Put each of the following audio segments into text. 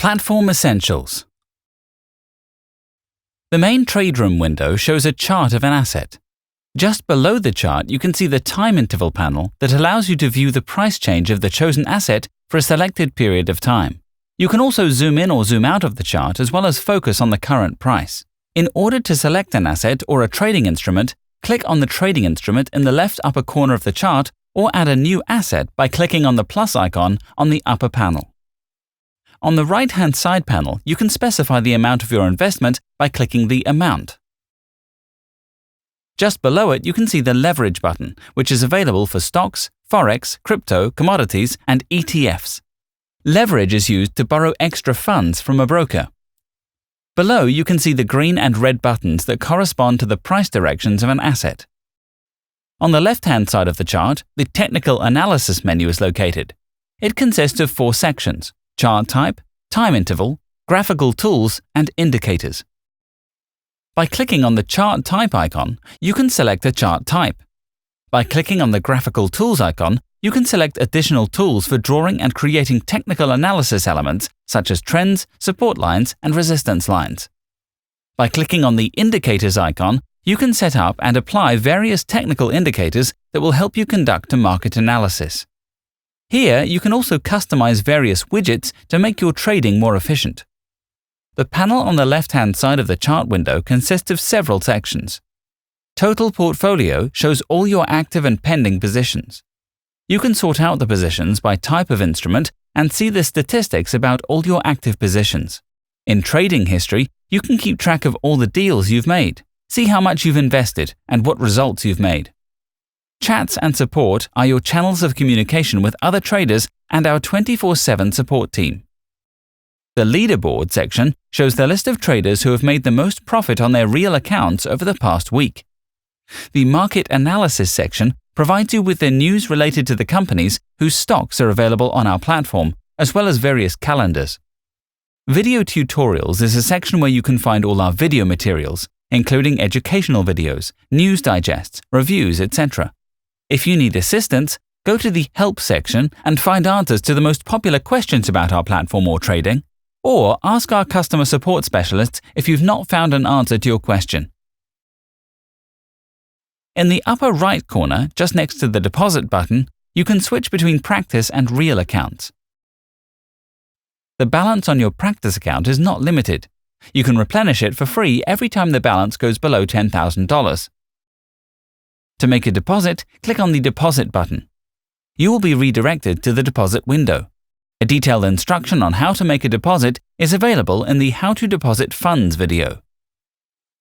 Platform Essentials. The main trade room window shows a chart of an asset. Just below the chart, you can see the time interval panel that allows you to view the price change of the chosen asset for a selected period of time. You can also zoom in or zoom out of the chart as well as focus on the current price. In order to select an asset or a trading instrument, click on the trading instrument in the left upper corner of the chart or add a new asset by clicking on the plus icon on the upper panel. On the right-hand side panel, you can specify the amount of your investment by clicking the Amount. Just below it, you can see the Leverage button, which is available for stocks, forex, crypto, commodities, and ETFs. Leverage is used to borrow extra funds from a broker. Below, you can see the green and red buttons that correspond to the price directions of an asset. On the left-hand side of the chart, the Technical Analysis menu is located. It consists of 4 sections: Chart Type, Time Interval, Graphical Tools, and Indicators. By clicking on the Chart Type icon, you can select a chart type. By clicking on the Graphical Tools icon, you can select additional tools for drawing and creating technical analysis elements such as trends, support lines, and resistance lines. By clicking on the Indicators icon, you can set up and apply various technical indicators that will help you conduct a market analysis. Here, you can also customize various widgets to make your trading more efficient. The panel on the left-hand side of the chart window consists of several sections. Total Portfolio shows all your active and pending positions. You can sort out the positions by type of instrument and see the statistics about all your active positions. In Trading History, you can keep track of all the deals you've made, see how much you've invested, and what results you've made. Chats and support are your channels of communication with other traders and our 24/7 support team. The Leaderboard section shows the list of traders who have made the most profit on their real accounts over the past week. The Market Analysis section provides you with the news related to the companies whose stocks are available on our platform, as well as various calendars. Video Tutorials is a section where you can find all our video materials, including educational videos, news digests, reviews, etc. If you need assistance, go to the Help section and find answers to the most popular questions about our platform or trading, or ask our customer support specialists if you've not found an answer to your question. In the upper right corner, just next to the Deposit button, you can switch between Practice and Real accounts. The balance on your Practice account is not limited. You can replenish it for free every time the balance goes below $10,000. To make a deposit, click on the Deposit button. You will be redirected to the Deposit window. A detailed instruction on how to make a deposit is available in the How to Deposit Funds video.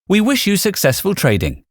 We wish you successful trading.